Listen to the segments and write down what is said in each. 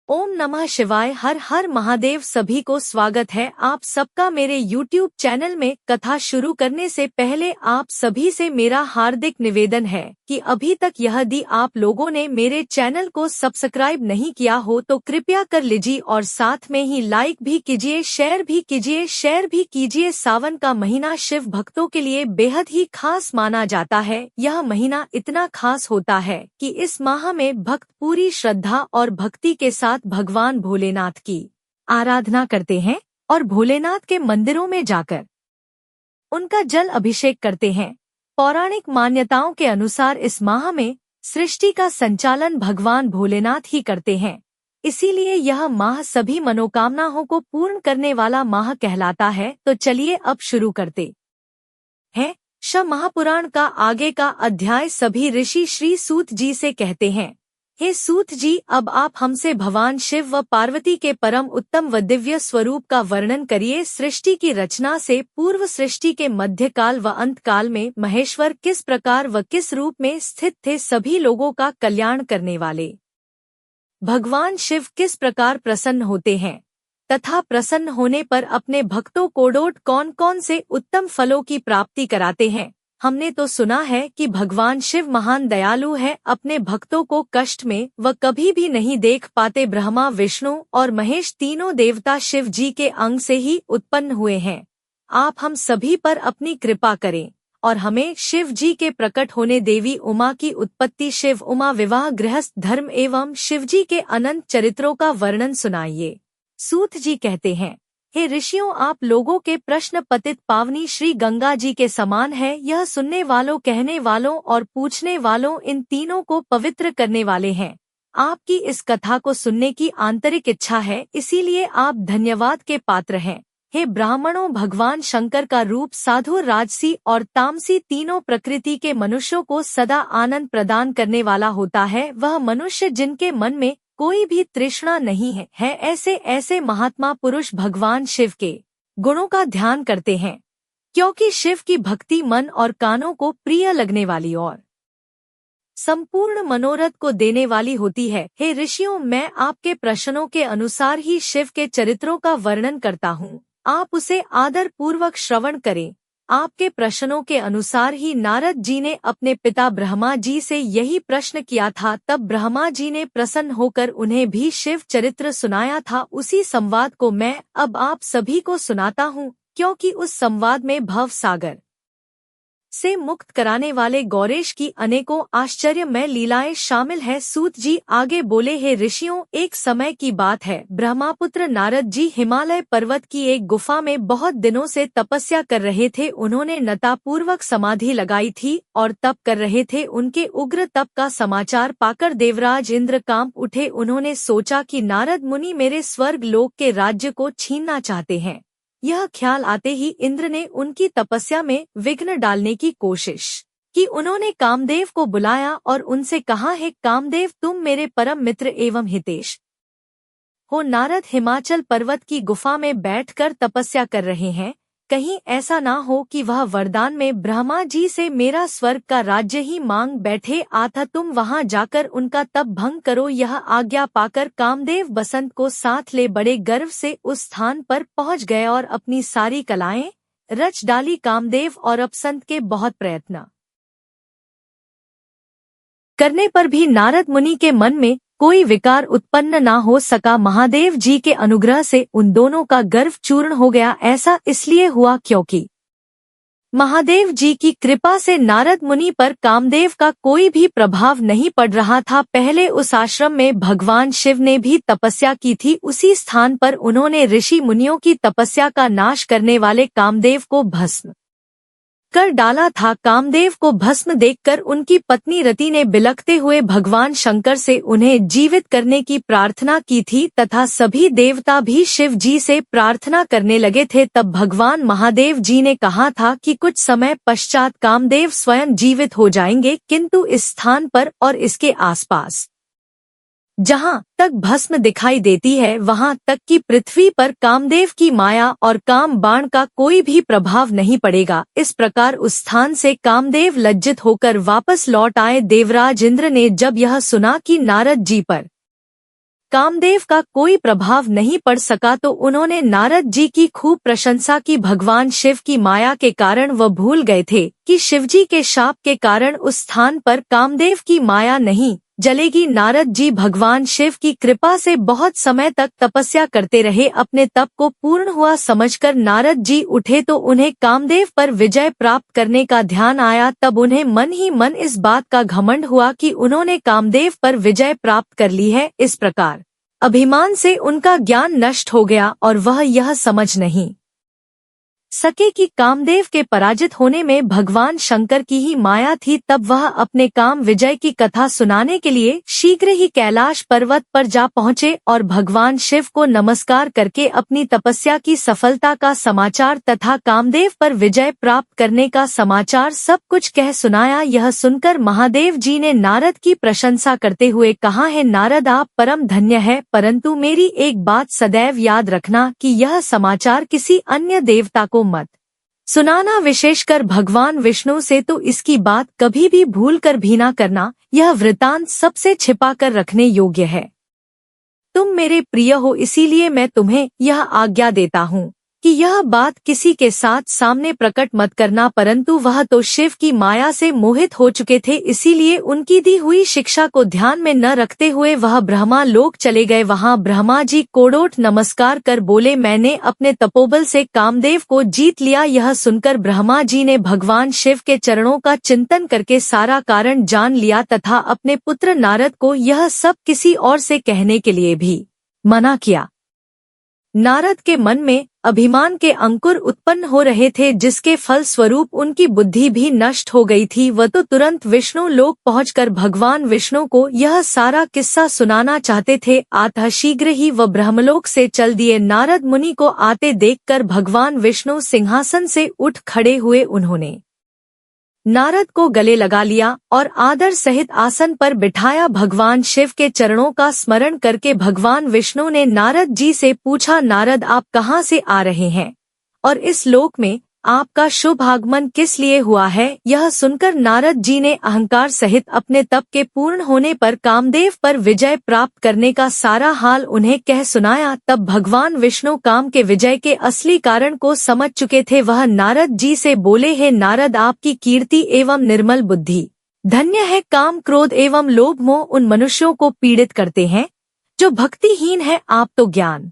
ओम नमः शिवाय। हर हर महादेव। सभी को स्वागत है आप सबका मेरे YouTube चैनल में। कथा शुरू करने से पहले आप सभी से मेरा हार्दिक निवेदन है कि अभी तक यदि आप लोगों ने मेरे चैनल को सब्सक्राइब नहीं किया हो तो कृपया कर लीजिए और साथ में ही लाइक भी कीजिए, शेयर भी कीजिए। सावन का महीना शिव भक्तों के लिए बेहद ही खास माना जाता है। यह महीना इतना खास होता है कि इस माह में भक्त पूरी श्रद्धा और भक्ति के साथ भगवान भोलेनाथ की आराधना करते हैं और भोलेनाथ के मंदिरों में जाकर उनका जल अभिषेक करते हैं। पौराणिक मान्यताओं के अनुसार इस माह में सृष्टि का संचालन भगवान भोलेनाथ ही करते हैं, इसीलिए यह माह सभी मनोकामनाओं को पूर्ण करने वाला माह कहलाता है। तो चलिए अब शुरू करते हैं। शिव महापुराण का आगे का अध्याय। सभी ऋषि श्री सूत जी से कहते हैं, हे सूत जी, अब आप हमसे भगवान शिव व पार्वती के परम उत्तम व दिव्य स्वरूप का वर्णन करिए। सृष्टि की रचना से पूर्व, सृष्टि के मध्यकाल व अंतकाल में महेश्वर किस प्रकार व किस रूप में स्थित थे। सभी लोगों का कल्याण करने वाले भगवान शिव किस प्रकार प्रसन्न होते हैं तथा प्रसन्न होने पर अपने भक्तों को कौन कौन से उत्तम फलों की प्राप्ति कराते हैं। हमने तो सुना है कि भगवान शिव महान दयालु है, अपने भक्तों को कष्ट में व कभी भी नहीं देख पाते। ब्रह्मा, विष्णु और महेश तीनों देवता शिव जी के अंग से ही उत्पन्न हुए हैं। आप हम सभी पर अपनी कृपा करें और हमें शिव जी के प्रकट होने, देवी उमा की उत्पत्ति, शिव उमा विवाह, गृहस्थ धर्म एवं शिव जी के अनंत चरित्रों का वर्णन सुनाइए। सूत जी कहते हैं, हे ऋषियों, आप लोगों के प्रश्न पतित पावनी श्री गंगा जी के समान है। यह सुनने वालों, कहने वालों और पूछने वालों, इन तीनों को पवित्र करने वाले हैं। आपकी इस कथा को सुनने की आंतरिक इच्छा है, इसीलिए आप धन्यवाद के पात्र हैं। हे ब्राह्मणों, भगवान शंकर का रूप साधु, राजसी और तामसी तीनों प्रकृति के मनुष्यों को सदा आनंद प्रदान करने वाला होता है। वह मनुष्य जिनके मन में कोई भी तृष्णा नहीं है ऐसे महात्मा पुरुष भगवान शिव के गुणों का ध्यान करते हैं, क्योंकि शिव की भक्ति मन और कानों को प्रिय लगने वाली और संपूर्ण मनोरथ को देने वाली होती है। हे ऋषियों, मैं आपके प्रश्नों के अनुसार ही शिव के चरित्रों का वर्णन करता हूँ, आप उसे आदर पूर्वक श्रवण करें। आपके प्रश्नों के अनुसार ही नारद जी ने अपने पिता ब्रह्मा जी से यही प्रश्न किया था। तब ब्रह्मा जी ने प्रसन्न होकर उन्हें भी शिव चरित्र सुनाया था। उसी संवाद को मैं अब आप सभी को सुनाता हूँ, क्योंकि उस संवाद में भव सागर से मुक्त कराने वाले गौरेश की अनेकों आश्चर्यमय लीलाएं शामिल है। सूत जी आगे बोले, हे ऋषियों, एक समय की बात है, ब्रह्मापुत्र नारद जी हिमालय पर्वत की एक गुफा में बहुत दिनों से तपस्या कर रहे थे। उन्होंने नतापूर्वक समाधि लगाई थी और तप कर रहे थे। उनके उग्र तप का समाचार पाकर देवराज इंद्र कांप उठे। उन्होंने सोचा कि नारद मुनि मेरे स्वर्ग लोक के राज्य को छीनना चाहते हैं। यह ख्याल आते ही इंद्र ने उनकी तपस्या में विघ्न डालने की कोशिश की। उन्होंने कामदेव को बुलाया और उनसे कहा, है कामदेव, तुम मेरे परम मित्र एवं हितेश हो। नारद हिमाचल पर्वत की गुफा में बैठकर तपस्या कर रहे हैं, कहीं ऐसा ना हो कि वह वरदान में ब्रह्मा जी से मेरा स्वर्ग का राज्य ही मांग बैठे। आता तुम वहां जाकर उनका तप भंग करो। यह आज्ञा पाकर कामदेव बसंत को साथ ले बड़े गर्व से उस स्थान पर पहुंच गए और अपनी सारी कलाएं रच डाली। कामदेव और बसंत के बहुत प्रयत्न करने पर भी नारद मुनि के मन में कोई विकार उत्पन्न ना हो सका। महादेव जी के अनुग्रह से उन दोनों का गर्व चूर्ण हो गया। ऐसा इसलिए हुआ क्योंकि महादेव जी की कृपा से नारद मुनि पर कामदेव का कोई भी प्रभाव नहीं पड़ रहा था। पहले उस आश्रम में भगवान शिव ने भी तपस्या की थी। उसी स्थान पर उन्होंने ऋषि मुनियों की तपस्या का नाश करने वाले कामदेव को भस्म कर डाला था। कामदेव को भस्म देखकर उनकी पत्नी रति ने बिलखते हुए भगवान शंकर से उन्हें जीवित करने की प्रार्थना की थी तथा सभी देवता भी शिव जी से प्रार्थना करने लगे थे। तब भगवान महादेव जी ने कहा था कि कुछ समय पश्चात कामदेव स्वयं जीवित हो जाएंगे, किंतु इस स्थान पर और इसके आसपास जहाँ तक भस्म दिखाई देती है, वहाँ तक की पृथ्वी पर कामदेव की माया और काम बाण का कोई भी प्रभाव नहीं पड़ेगा। इस प्रकार उस स्थान से कामदेव लज्जित होकर वापस लौट आए। देवराज इंद्र ने जब यह सुना कि नारद जी पर कामदेव का कोई प्रभाव नहीं पड़ सका तो उन्होंने नारद जी की खूब प्रशंसा की। भगवान शिव की माया के कारण वह भूल गए थे कि शिवजी के शाप के कारण उस स्थान पर कामदेव की माया नहीं जलेगी। नारद जी भगवान शिव की कृपा से बहुत समय तक तपस्या करते रहे। अपने तप को पूर्ण हुआ समझकर नारद जी उठे तो उन्हें कामदेव पर विजय प्राप्त करने का ध्यान आया। तब उन्हें मन ही मन इस बात का घमंड हुआ कि उन्होंने कामदेव पर विजय प्राप्त कर ली है। इस प्रकार अभिमान से उनका ज्ञान नष्ट हो गया और वह यह समझ नहीं सके कि कामदेव के पराजित होने में भगवान शंकर की ही माया थी। तब वह अपने काम विजय की कथा सुनाने के लिए शीघ्र ही कैलाश पर्वत पर जा पहुँचे और भगवान शिव को नमस्कार करके अपनी तपस्या की सफलता का समाचार तथा कामदेव पर विजय प्राप्त करने का समाचार सब कुछ कह सुनाया। यह सुनकर महादेव जी ने नारद की प्रशंसा करते हुए कहा, है नारद आप परम धन्य है, परंतु मेरी एक बात सदैव याद रखना कि यह समाचार किसी अन्य देवता को मत सुनाना, विशेषकर भगवान विष्णु से तो इसकी बात कभी भी भूल कर भी ना करना। यह वृतांत सबसे छिपा कर रखने योग्य है। तुम मेरे प्रिय हो, इसीलिए मैं तुम्हें यह आज्ञा देता हूँ कि यह बात किसी के साथ सामने प्रकट मत करना। परंतु वह तो शिव की माया से मोहित हो चुके थे, इसीलिए उनकी दी हुई शिक्षा को ध्यान में न रखते हुए वह ब्रह्मा लोक चले गए। वहां ब्रह्मा जी कोड़ोट नमस्कार कर बोले, मैंने अपने तपोबल से कामदेव को जीत लिया। यह सुनकर ब्रह्मा जी ने भगवान शिव के चरणों का चिंतन करके सारा कारण जान लिया तथा अपने पुत्र नारद को यह सब किसी और से कहने के लिए भी मना किया। नारद के मन में अभिमान के अंकुर उत्पन्न हो रहे थे, जिसके फल स्वरूप उनकी बुद्धि भी नष्ट हो गई थी। वह तो तुरंत विष्णु लोक पहुंचकर भगवान विष्णु को यह सारा किस्सा सुनाना चाहते थे। अतः शीघ्र ही वह ब्रह्मलोक से चल दिए। नारद मुनि को आते देखकर भगवान विष्णु सिंहासन से उठ खड़े हुए। उन्होंने नारद को गले लगा लिया और आदर सहित आसन पर बिठाया। भगवान शिव के चरणों का स्मरण करके भगवान विष्णु ने नारद जी से पूछा, नारद आप कहाँ से आ रहे हैं और इस लोक में आपका शुभ आगमन किस लिए हुआ है? यह सुनकर नारद जी ने अहंकार सहित अपने तप के पूर्ण होने पर कामदेव पर विजय प्राप्त करने का सारा हाल उन्हें कह सुनाया। तब भगवान विष्णु काम के विजय के असली कारण को समझ चुके थे। वह नारद जी से बोले, हे नारद आपकी कीर्ति एवं निर्मल बुद्धि धन्य है। काम क्रोध एवं लोभ मोह उन मनुष्यों को पीड़ित करते हैं जो भक्तिहीन है। आप तो ज्ञान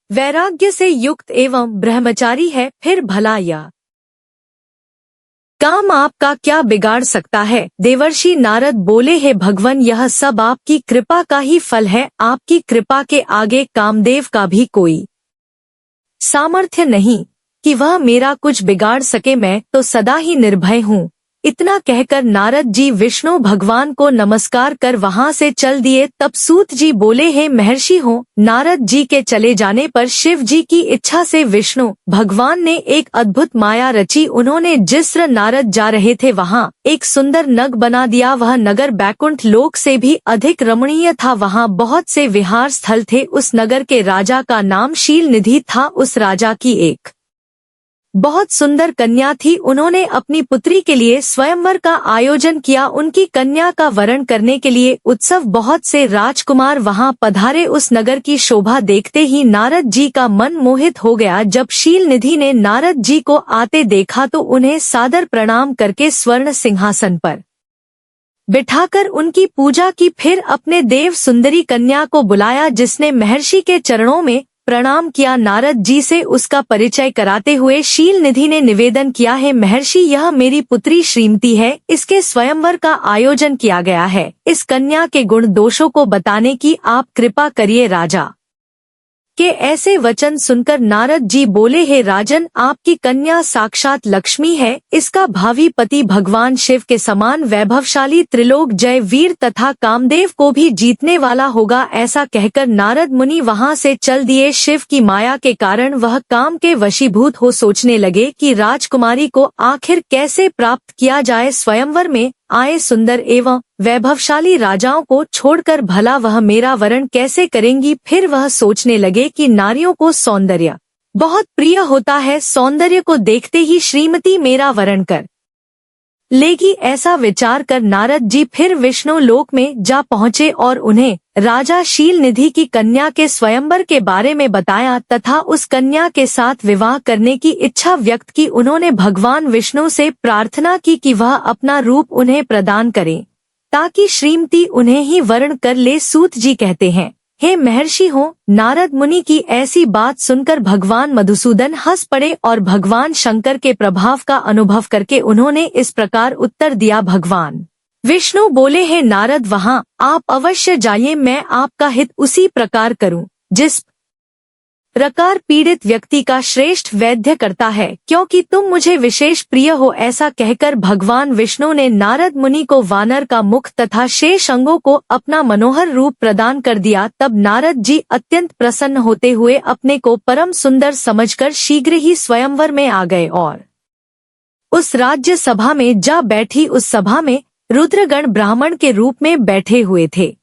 वैराग्य से युक्त एवं ब्रह्मचारी है, फिर भला यह काम आपका क्या बिगाड़ सकता है? देवर्षि नारद बोले, हे भगवान यह सब आपकी कृपा का ही फल है। आपकी कृपा के आगे कामदेव का भी कोई सामर्थ्य नहीं कि वह मेरा कुछ बिगाड़ सके। मैं तो सदा ही निर्भय हूँ। इतना कहकर नारद जी विष्णु भगवान को नमस्कार कर वहां से चल दिए। तब सूत जी बोले, हे महर्षि हो, नारद जी के चले जाने पर शिव जी की इच्छा से विष्णु भगवान ने एक अद्भुत माया रची। उन्होंने जिस्र नारद जा रहे थे वहां एक सुंदर नग बना दिया। वह नगर बैकुंठ लोक से भी अधिक रमणीय था। वहां बहुत से विहार स्थल थे। उस नगर के राजा का नाम शील निधि था। उस राजा की एक बहुत सुंदर कन्या थी। उन्होंने अपनी पुत्री के लिए स्वयंवर का आयोजन किया। उनकी कन्या का वरण करने के लिए उत्सव बहुत से राजकुमार वहां पधारे। उस नगर की शोभा देखते ही नारद जी का मन मोहित हो गया। जब शील निधि ने नारद जी को आते देखा तो उन्हें सादर प्रणाम करके स्वर्ण सिंहासन पर बिठाकर उनकी पूजा की। फिर अपने देव सुंदरी कन्या को बुलाया, जिसने महर्षि के चरणों में प्रणाम किया। नारद जी से उसका परिचय कराते हुए शील निधि ने निवेदन किया, है महर्षि यह मेरी पुत्री श्रीमती है। इसके स्वयंवर का आयोजन किया गया है। इस कन्या के गुण दोषों को बताने की आप कृपा करिए। राजा के ऐसे वचन सुनकर नारद जी बोले, हे राजन आपकी कन्या साक्षात लक्ष्मी है। इसका भावी पति भगवान शिव के समान वैभवशाली, त्रिलोक जय वीर तथा कामदेव को भी जीतने वाला होगा। ऐसा कहकर नारद मुनि वहां से चल दिए। शिव की माया के कारण वह काम के वशीभूत हो सोचने लगे कि राजकुमारी को आखिर कैसे प्राप्त किया जाए। स्वयंवर में आए सुंदर एवं वैभवशाली राजाओं को छोड़कर भला वह मेरा वरण कैसे करेंगी। फिर वह सोचने लगे कि नारियों को सौंदर्य बहुत प्रिय होता है। सौंदर्य को देखते ही श्रीमती मेरा वरण कर लेगी। ऐसा विचार कर नारद जी फिर विष्णु लोक में जा पहुँचे और उन्हें राजा शील निधि की कन्या के स्वयंवर के बारे में बताया तथा उस कन्या के साथ विवाह करने की इच्छा व्यक्त की। उन्होंने भगवान विष्णु से प्रार्थना की कि वह अपना रूप उन्हें प्रदान करें ताकि श्रीमती उन्हें ही वर्ण कर ले। सूत जी कहते हैं, हे महर्षि हो, नारद मुनि की ऐसी बात सुनकर भगवान मधुसूदन हंस पड़े और भगवान शंकर के प्रभाव का अनुभव करके उन्होंने इस प्रकार उत्तर दिया। भगवान विष्णु बोले, हे नारद, वहाँ आप अवश्य जाइए, मैं आपका हित उसी प्रकार करूं जिस प्रकार पीड़ित व्यक्ति का श्रेष्ठ वैद्य करता है, क्योंकि तुम मुझे विशेष प्रिय हो। ऐसा कहकर भगवान विष्णु ने नारद मुनि को वानर का मुख तथा शेष अंगों को अपना मनोहर रूप प्रदान कर दिया। तब नारद जी अत्यंत प्रसन्न होते हुए अपने को परम सुंदर समझकर शीघ्र ही स्वयंवर में आ गए और उस राज्य सभा में जा बैठी। उस सभा में रुद्रगण ब्राह्मण के रूप में बैठे हुए थे।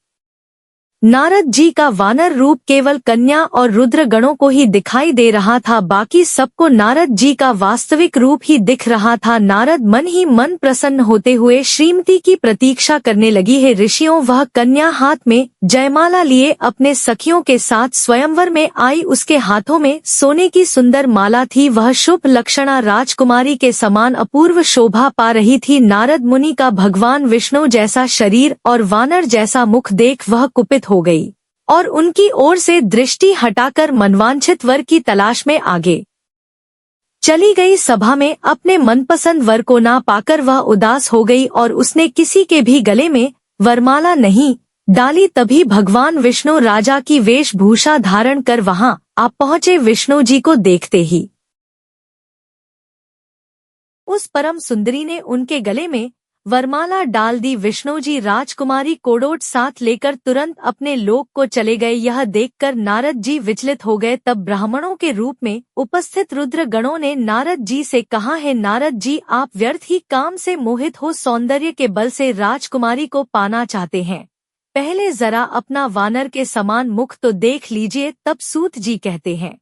नारद जी का वानर रूप केवल कन्या और रुद्र गणों को ही दिखाई दे रहा था, बाकी सबको नारद जी का वास्तविक रूप ही दिख रहा था। नारद मन ही मन प्रसन्न होते हुए श्रीमती की प्रतीक्षा करने लगी। है ऋषियों, वह कन्या हाथ में जयमाला लिए अपने सखियों के साथ स्वयंवर में आई। उसके हाथों में सोने की सुंदर माला थी। वह शुभ लक्षणा राजकुमारी के समान अपूर्व शोभा पा रही थी। नारद मुनि का भगवान विष्णु जैसा शरीर और वानर जैसा मुख देख वह कुपित हो गई और उनकी ओर से दृष्टि हटाकर मनवांछित वर की तलाश में आगे चली गई। सभा में अपने मनपसंद वर को ना पाकर वह उदास हो गई और उसने किसी के भी गले में वरमाला नहीं डाली। तभी भगवान विष्णु राजा की वेशभूषा धारण कर वहां आ पहुंचे। विष्णु जी को देखते ही उस परम सुंदरी ने उनके गले में वरमाला डाल दी। विष्णु जी राजकुमारी कोडोट साथ लेकर तुरंत अपने लोक को चले गए। यह देखकर नारद जी विचलित हो गए। तब ब्राह्मणों के रूप में उपस्थित रुद्र गणों ने नारद जी से कहा, है नारद जी, आप व्यर्थ ही काम से मोहित हो सौंदर्य के बल से राजकुमारी को पाना चाहते हैं। पहले जरा अपना वानर के समान मुख तो देख लीजिए। तब सूत जी कहते हैं,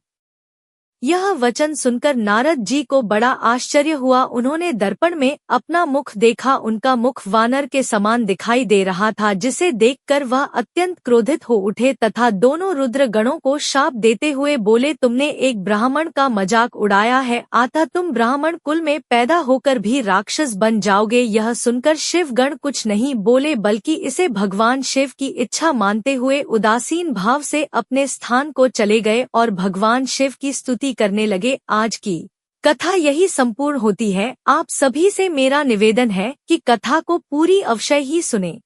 यह वचन सुनकर नारद जी को बड़ा आश्चर्य हुआ। उन्होंने दर्पण में अपना मुख देखा। उनका मुख वानर के समान दिखाई दे रहा था, जिसे देखकर वह अत्यंत क्रोधित हो उठे तथा दोनों रुद्र गणों को शाप देते हुए बोले, तुमने एक ब्राह्मण का मजाक उड़ाया है, अतः तुम ब्राह्मण कुल में पैदा होकर भी राक्षस बन जाओगे। यह सुनकर शिव गण कुछ नहीं बोले, बल्कि इसे भगवान शिव की इच्छा मानते हुए उदासीन भाव से अपने स्थान को चले गए और भगवान शिव की स्तुति करने लगे। आज की कथा यही संपूर्ण होती है। आप सभी से मेरा निवेदन है कि कथा को पूरी अवश्य ही सुने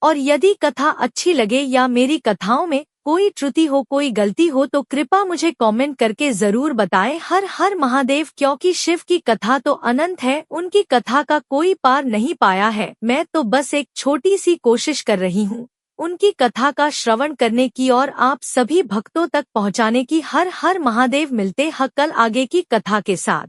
और यदि कथा अच्छी लगे या मेरी कथाओं में कोई त्रुटि हो, कोई गलती हो तो कृपया मुझे कमेंट करके जरूर बताएं। हर हर महादेव, क्योंकि शिव की कथा तो अनंत है, उनकी कथा का कोई पार नहीं पाया है। मैं तो बस एक छोटी सी कोशिश कर रही हूँ उनकी कथा का श्रवण करने की और आप सभी भक्तों तक पहुँचाने की। हर हर महादेव। मिलते हैं कल आगे की कथा के साथ।